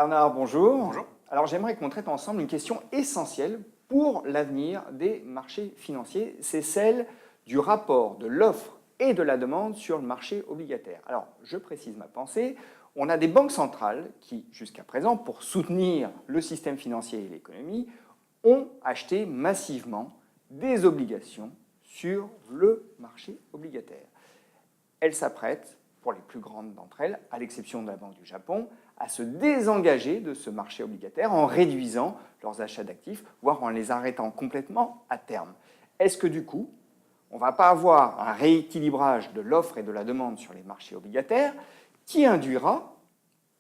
Bernard, bonjour. Bonjour. Alors j'aimerais qu'on traite ensemble une question essentielle pour l'avenir des marchés financiers. C'est celle du rapport de l'offre et de la demande sur le marché obligataire. Alors je précise ma pensée. On a des banques centrales qui, jusqu'à présent, pour soutenir le système financier et l'économie, ont acheté massivement des obligations sur le marché obligataire. Elles s'apprêtent, pour les plus grandes d'entre elles, à l'exception de la Banque du Japon, à se désengager de ce marché obligataire en réduisant leurs achats d'actifs, voire en les arrêtant complètement à terme. Est-ce que du coup, on ne va pas avoir un rééquilibrage de l'offre et de la demande sur les marchés obligataires qui induira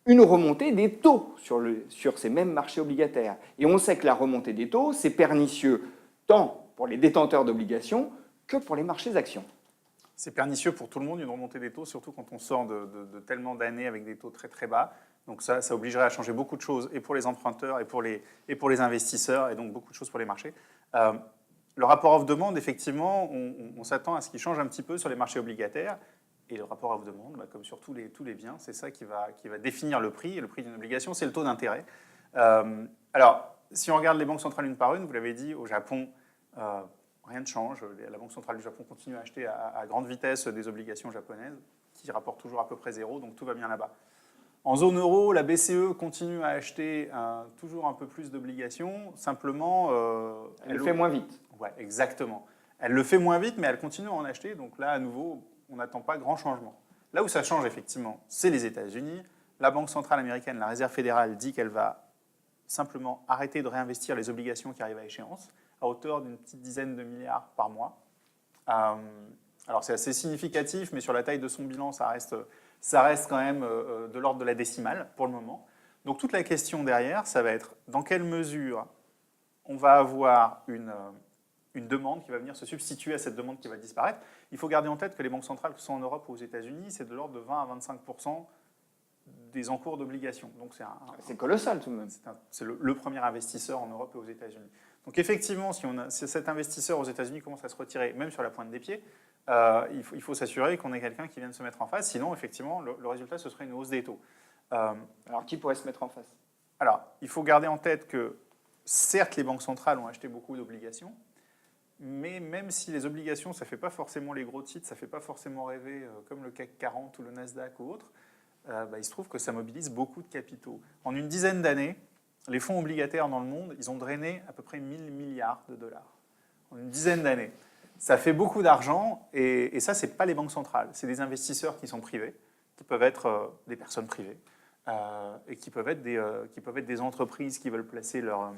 une remontée des taux sur ces mêmes marchés obligataires? Et on sait que la remontée des taux, c'est pernicieux tant pour les détenteurs d'obligations que pour les marchés actions. C'est pernicieux pour tout le monde, une remontée des taux, surtout quand on sort de tellement d'années avec des taux très très bas. Donc ça obligerait à changer beaucoup de choses, et pour les emprunteurs, et pour les investisseurs, et donc beaucoup de choses pour les marchés. Le rapport offre-demande, effectivement, on s'attend à ce qu'il change un petit peu sur les marchés obligataires. Et le rapport offre-demande, comme sur tous les biens, c'est ça qui va définir le prix. Et le prix d'une obligation, c'est le taux d'intérêt. Alors, si on regarde les banques centrales une par une, vous l'avez dit, au Japon, rien ne change. La Banque centrale du Japon continue à acheter à grande vitesse des obligations japonaises qui rapportent toujours à peu près zéro, donc tout va bien là-bas. En zone euro, la BCE continue à acheter toujours un peu plus d'obligations, simplement... Elle le fait moins vite. Ouais, exactement. Elle le fait moins vite, mais elle continue à en acheter, donc là, à nouveau, on n'attend pas grand changement. Là où ça change, effectivement, c'est les États-Unis. La Banque centrale américaine, la Réserve fédérale, dit qu'elle va simplement arrêter de réinvestir les obligations qui arrivent à échéance, à hauteur d'une petite dizaine de milliards par mois. Alors c'est assez significatif, mais sur la taille de son bilan, ça reste quand même de l'ordre de la décimale pour le moment. Donc toute la question derrière, ça va être dans quelle mesure on va avoir une demande qui va venir se substituer à cette demande qui va disparaître. Il faut garder en tête que les banques centrales, que ce soit en Europe ou aux États-Unis, c'est de l'ordre de 20 à 25% des encours d'obligations. Donc c'est colossal tout de même. C'est le premier investisseur en Europe et aux États-Unis. Donc effectivement, si cet investisseur aux États-Unis commence à se retirer, même sur la pointe des pieds, il faut s'assurer qu'on ait quelqu'un qui vienne se mettre en face. Sinon, effectivement, le résultat, ce serait une hausse des taux. Alors qui pourrait se mettre en face? Alors, il faut garder en tête que, certes, les banques centrales ont acheté beaucoup d'obligations, mais même si les obligations, ça ne fait pas forcément les gros titres, ça ne fait pas forcément rêver comme le CAC 40 ou le Nasdaq ou autre, il se trouve que ça mobilise beaucoup de capitaux. En une dizaine d'années, les fonds obligataires dans le monde, ils ont drainé à peu près 1000 milliards de dollars. En une dizaine d'années. Ça fait beaucoup d'argent, et ça, ce n'est pas les banques centrales. C'est des investisseurs qui sont privés, qui peuvent être des personnes privées, et qui peuvent être des entreprises qui veulent placer leur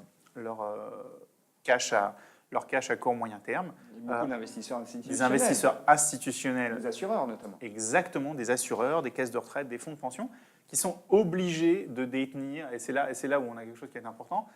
cash à court moyen terme. Beaucoup d'investisseurs institutionnels. Des investisseurs institutionnels. Des assureurs notamment. Exactement, des assureurs, des caisses de retraite, des fonds de pension, qui sont obligés de détenir, et c'est là où on a quelque chose qui est important,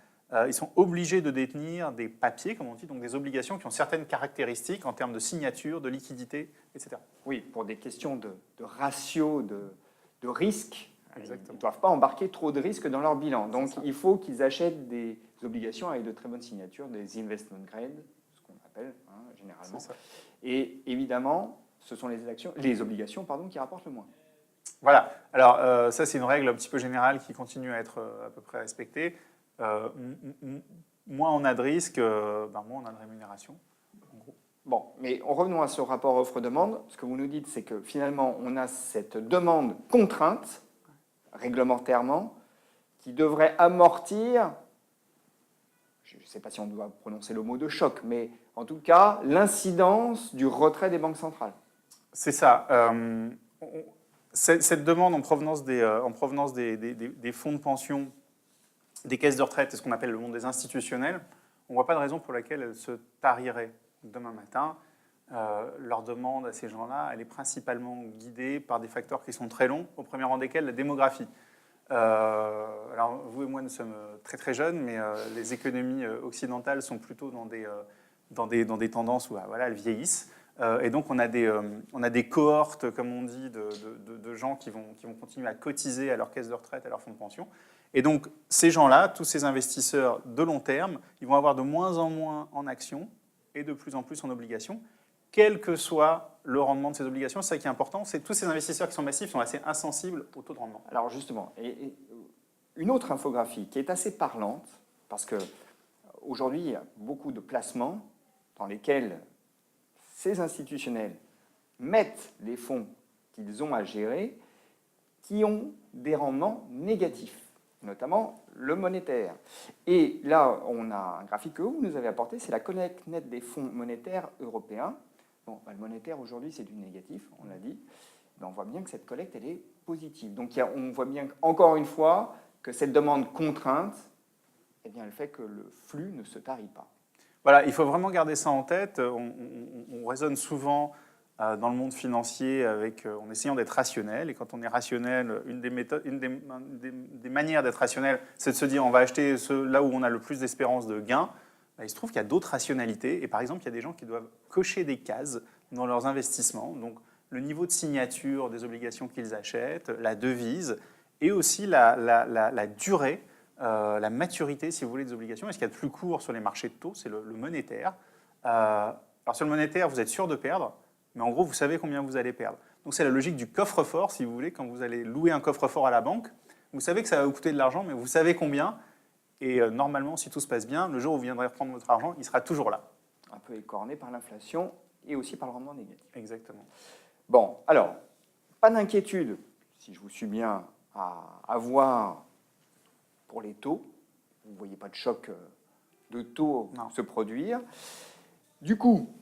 ils sont obligés de détenir des papiers, comme on dit, donc des obligations qui ont certaines caractéristiques en termes de signature, de liquidité, etc. Oui, pour des questions de ratio, de risque. Exactement. Ils ne doivent pas embarquer trop de risques dans leur bilan. Donc il faut qu'ils achètent des obligations avec de très bonnes signatures, des investment grade, ce qu'on appelle généralement. Et évidemment, ce sont les obligations qui rapportent le moins. Voilà. Alors ça, c'est une règle un petit peu générale qui continue à être à peu près respectée. Moins on a de risques, moins on a de rémunération. En gros. Bon, mais revenons à ce rapport offre-demande. Ce que vous nous dites, c'est que finalement, on a cette demande contrainte, réglementairement, qui devrait amortir, je ne sais pas si on doit prononcer le mot de choc, mais en tout cas, l'incidence du retrait des banques centrales. C'est ça. Cette demande en provenance des fonds de pension, des caisses de retraite, c'est ce qu'on appelle le monde des institutionnels, on ne voit pas de raison pour laquelle elles se tariraient demain matin. Leur demande à ces gens-là, elle est principalement guidée par des facteurs qui sont très longs, au premier rang desquels la démographie. Alors vous et moi, nous sommes très très jeunes, mais les économies occidentales sont plutôt dans des tendances où elles vieillissent. Et donc on a des cohortes, comme on dit, de gens qui vont continuer à cotiser à leur caisse de retraite, à leur fonds de pension. Et donc ces gens-là, tous ces investisseurs de long terme, ils vont avoir de moins en moins en actions et de plus en plus en obligations, quel que soit le rendement de ces obligations. C'est ça qui est important, c'est que tous ces investisseurs qui sont massifs sont assez insensibles au taux de rendement. Alors justement, une autre infographie qui est assez parlante, parce qu'aujourd'hui, il y a beaucoup de placements dans lesquels ces institutionnels mettent les fonds qu'ils ont à gérer qui ont des rendements négatifs, notamment le monétaire. Et là, on a un graphique que vous nous avez apporté, c'est la collecte nette des fonds monétaires européens. Bon, le monétaire aujourd'hui, c'est du négatif, on l'a dit. Mais on voit bien que cette collecte, elle est positive. Donc on voit bien, encore une fois, que cette demande contrainte, eh bien, elle fait que le flux ne se tarit pas. Voilà, il faut vraiment garder ça en tête. On raisonne souvent dans le monde financier en essayant d'être rationnel. Et quand on est rationnel, une des manières d'être rationnel, c'est de se dire on va acheter là où on a le plus d'espérance de gain. Il se trouve qu'il y a d'autres rationalités. Et par exemple, il y a des gens qui doivent cocher des cases dans leurs investissements. Donc, le niveau de signature des obligations qu'ils achètent, la devise, et aussi la durée, la maturité, si vous voulez, des obligations. Et ce qu'il y a de plus court sur les marchés de taux, c'est le monétaire. Alors sur le monétaire, vous êtes sûr de perdre, mais en gros, vous savez combien vous allez perdre. Donc c'est la logique du coffre-fort, si vous voulez, quand vous allez louer un coffre-fort à la banque. Vous savez que ça va vous coûter de l'argent, mais vous savez combien. Et normalement, si tout se passe bien, le jour où vous viendrez reprendre votre argent, il sera toujours là. Un peu écorné par l'inflation et aussi par le rendement négatif. Exactement. Bon, alors, pas d'inquiétude, si je vous suis bien, à avoir pour les taux. Vous ne voyez pas de choc de taux se produire. Du coup,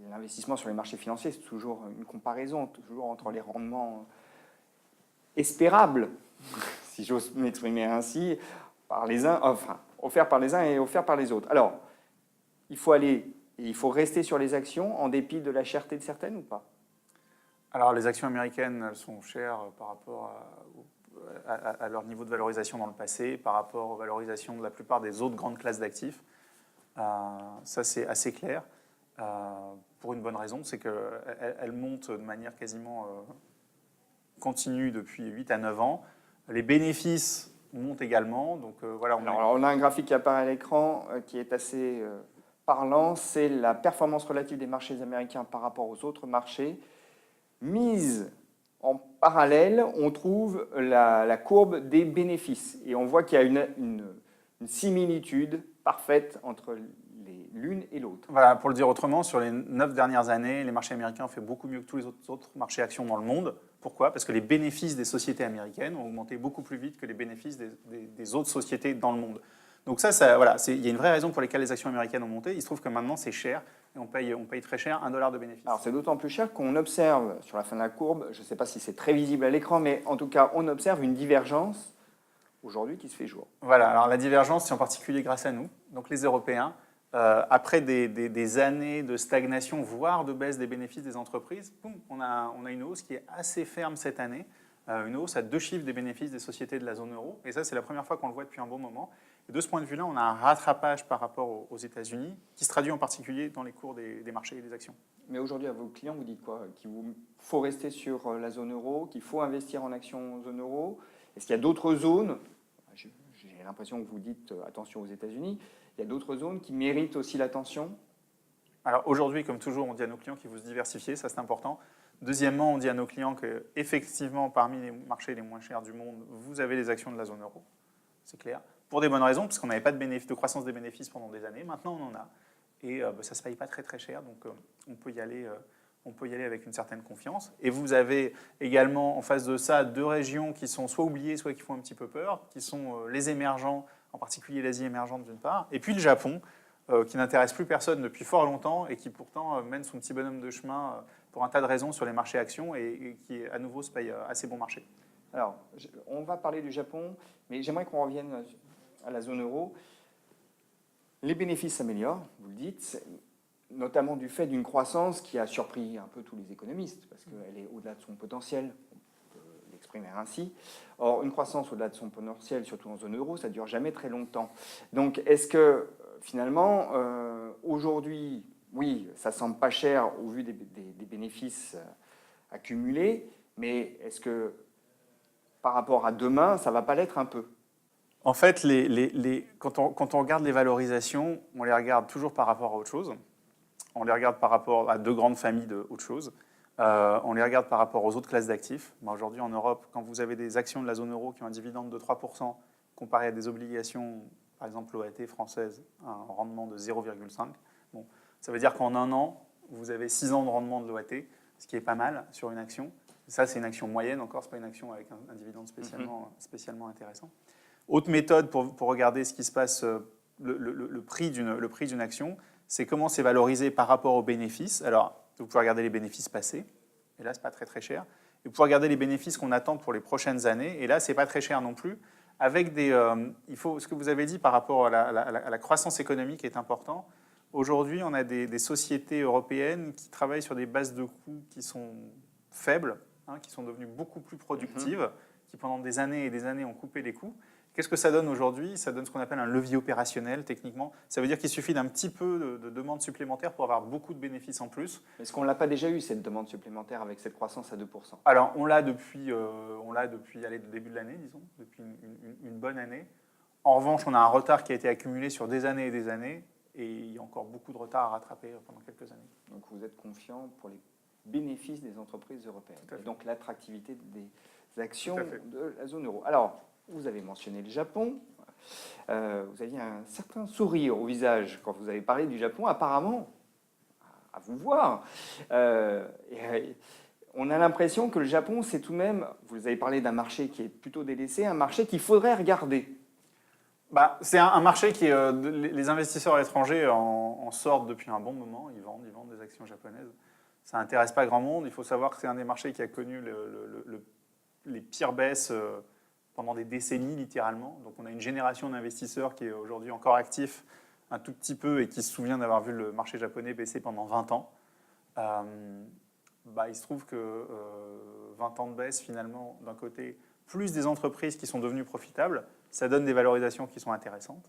l'investissement sur les marchés financiers, c'est toujours une comparaison, toujours entre les rendements espérables, si j'ose m'exprimer ainsi, par les uns, enfin, offerts par les uns et offerts par les autres. Alors, il faut rester sur les actions en dépit de la cherté de certaines ou pas? Alors, les actions américaines, elles sont chères par rapport à leur niveau de valorisation dans le passé, par rapport aux valorisations de la plupart des autres grandes classes d'actifs. Ça, c'est assez clair. Pour une bonne raison, c'est qu'elles montent de manière quasiment continue depuis 8 à 9 ans. Les bénéfices montent également. Donc, voilà, on a un graphique qui apparaît à l'écran qui est assez parlant. C'est la performance relative des marchés américains par rapport aux autres marchés. Mise en parallèle, on trouve la courbe des bénéfices. Et on voit qu'il y a une similitude parfaite entre l'une et l'autre. Voilà, pour le dire autrement, sur les 9 dernières années, les marchés américains ont fait beaucoup mieux que tous les autres marchés actions dans le monde. Pourquoi? Parce que les bénéfices des sociétés américaines ont augmenté beaucoup plus vite que les bénéfices des autres sociétés dans le monde. Donc voilà, il y a une vraie raison pour laquelle les actions américaines ont monté. Il se trouve que maintenant, c'est cher. Et on paye très cher $1 de bénéfice. Alors c'est d'autant plus cher qu'on observe sur la fin de la courbe, je ne sais pas si c'est très visible à l'écran, mais en tout cas, on observe une divergence aujourd'hui qui se fait jour. Voilà, alors la divergence, c'est en particulier grâce à nous, donc les Européens. Après des années de stagnation, voire de baisse des bénéfices des entreprises, on a une hausse qui est assez ferme cette année, une hausse à 2 chiffres des bénéfices des sociétés de la zone euro. Et ça, c'est la première fois qu'on le voit depuis un bon moment. Et de ce point de vue-là, on a un rattrapage par rapport aux États-Unis, qui se traduit en particulier dans les cours des marchés et des actions. Mais aujourd'hui, à vos clients, vous dites quoi? Qu'il faut rester sur la zone euro, qu'il faut investir en actions zone euro? Est-ce qu'il y a d'autres zones? J'ai l'impression que vous dites attention aux États-Unis. Il y a d'autres zones qui méritent aussi l'attention? Alors aujourd'hui, comme toujours, on dit à nos clients qu'il faut se diversifier, ça c'est important. Deuxièmement, on dit à nos clients qu'effectivement, parmi les marchés les moins chers du monde, vous avez les actions de la zone euro. C'est clair. Pour des bonnes raisons, parce qu'on n'avait pas de croissance des bénéfices pendant des années. Maintenant, on en a. Et ça ne se paye pas très très cher, donc on peut y aller avec une certaine confiance. Et vous avez également en face de ça 2 régions qui sont soit oubliées, soit qui font un petit peu peur, qui sont les émergents, en particulier l'Asie émergente d'une part, et puis le Japon, qui n'intéresse plus personne depuis fort longtemps et qui pourtant mène son petit bonhomme de chemin pour un tas de raisons sur les marchés actions et qui à nouveau se paye assez bon marché. Alors, on va parler du Japon, mais j'aimerais qu'on revienne à la zone euro. Les bénéfices s'améliorent, vous le dites, notamment du fait d'une croissance qui a surpris un peu tous les économistes, parce qu'elle est au-delà de son potentiel, on peut l'exprimer ainsi. Or, une croissance au-delà de son potentiel, surtout en zone euro, ça ne dure jamais très longtemps. Donc, est-ce que, finalement, aujourd'hui, oui, ça ne semble pas cher au vu des bénéfices accumulés, mais est-ce que, par rapport à demain, ça ne va pas l'être un peu? En fait, quand on regarde les valorisations, on les regarde toujours par rapport à autre chose. On les regarde par rapport à 2 grandes familles de autre chose. On les regarde par rapport aux autres classes d'actifs. Aujourd'hui, en Europe, quand vous avez des actions de la zone euro qui ont un dividende de 3%, comparé à des obligations, par exemple l'OAT française, un rendement de 0,5, bon, ça veut dire qu'en un an, vous avez 6 ans de rendement de l'OAT, ce qui est pas mal sur une action. Ça, c'est une action moyenne encore, ce n'est pas une action avec un dividende spécialement intéressant. Autre méthode pour regarder ce qui se passe, le prix d'une action, c'est comment c'est valorisé par rapport aux bénéfices. Alors, vous pouvez regarder les bénéfices passés, et là, ce n'est pas très très cher. Et vous pouvez regarder les bénéfices qu'on attend pour les prochaines années, et là, ce n'est pas très cher non plus. Avec ce que vous avez dit par rapport à la croissance économique est important. Aujourd'hui, on a des sociétés européennes qui travaillent sur des bases de coûts qui sont faibles, qui sont devenues beaucoup plus productives, qui pendant des années et des années ont coupé les coûts. Qu'est-ce que ça donne aujourd'hui? Ça donne ce qu'on appelle un levier opérationnel, techniquement. Ça veut dire qu'il suffit d'un petit peu de demande supplémentaire pour avoir beaucoup de bénéfices en plus. Est-ce qu'on ne l'a pas déjà eu, cette demande supplémentaire, avec cette croissance à 2%? Alors, on l'a depuis le début de l'année, disons, depuis une bonne année. En revanche, on a un retard qui a été accumulé sur des années et des années, et il y a encore beaucoup de retard à rattraper pendant quelques années. Donc, vous êtes confiant pour les bénéfices des entreprises européennes, et donc l'attractivité des actions de la zone euro. Alors, vous avez mentionné le Japon. Vous aviez un certain sourire au visage quand vous avez parlé du Japon. Apparemment, à vous voir, on a l'impression que le Japon, c'est tout de même, vous avez parlé d'un marché qui est plutôt délaissé, un marché qu'il faudrait regarder. C'est un marché qui, les investisseurs à l'étranger en sortent depuis un bon moment. Ils vendent des actions japonaises. Ça n'intéresse pas grand monde. Il faut savoir que c'est un des marchés qui a connu les pires baisses pendant des décennies, littéralement. Donc on a une génération d'investisseurs qui est aujourd'hui encore actif un tout petit peu et qui se souvient d'avoir vu le marché japonais baisser pendant 20 ans. Il se trouve que 20 ans de baisse, finalement, d'un côté, plus des entreprises qui sont devenues profitables, ça donne des valorisations qui sont intéressantes.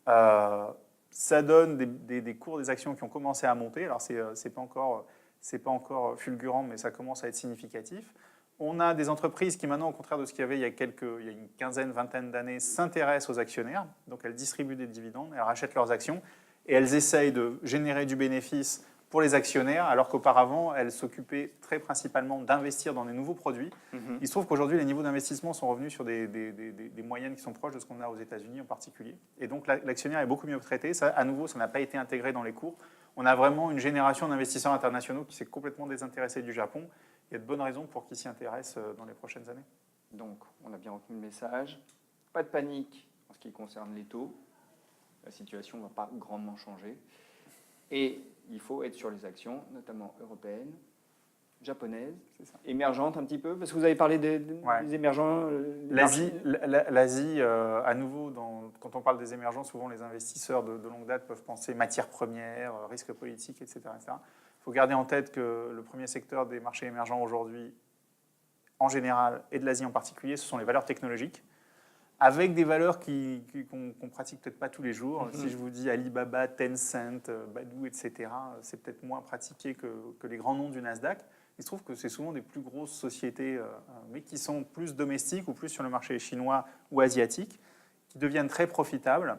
Ça donne des cours des actions qui ont commencé à monter. Alors, c'est pas encore fulgurant, mais ça commence à être significatif. On a des entreprises qui maintenant, au contraire de ce qu'il y avait il y a une quinzaine, vingtaine d'années, s'intéressent aux actionnaires. Donc elles distribuent des dividendes, elles rachètent leurs actions et elles essayent de générer du bénéfice pour les actionnaires, alors qu'auparavant, elles s'occupaient très principalement d'investir dans des nouveaux produits. Il se trouve qu'aujourd'hui, les niveaux d'investissement sont revenus sur des moyennes qui sont proches de ce qu'on a aux États-Unis en particulier. Et donc l'actionnaire est beaucoup mieux traité. Ça, à nouveau, ça n'a pas été intégré dans les cours. On a vraiment une génération d'investisseurs internationaux qui s'est complètement désintéressée du Japon. Il y a de bonnes raisons pour qu'ils s'y intéressent dans les prochaines années. Donc, on a bien retenu le message. Pas de panique en ce qui concerne les taux. La situation ne va pas grandement changer. Et il faut être sur les actions, notamment européennes, japonaises, émergentes un petit peu, parce que vous avez parlé des émergents. L'Asie, à nouveau, quand on parle des émergents, souvent les investisseurs de longue date peuvent penser matières premières, risques politiques, etc. Il faut garder en tête que le premier secteur des marchés émergents aujourd'hui, en général, et de l'Asie en particulier, ce sont les valeurs technologiques, avec des valeurs qu'on pratique peut-être pas tous les jours. Si je vous dis Alibaba, Tencent, Baidu, etc., c'est peut-être moins pratiqué que les grands noms du Nasdaq. Il se trouve que c'est souvent des plus grosses sociétés, mais qui sont plus domestiques ou plus sur le marché chinois ou asiatique, qui deviennent très profitables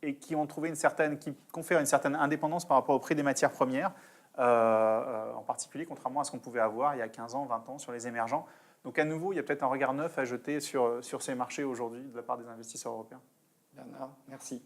et qui ont trouvé qui confèrent une certaine indépendance par rapport au prix des matières premières, en particulier contrairement à ce qu'on pouvait avoir il y a 15 ans, 20 ans sur les émergents. Donc à nouveau, il y a peut-être un regard neuf à jeter sur ces marchés aujourd'hui de la part des investisseurs européens. Bernard, merci.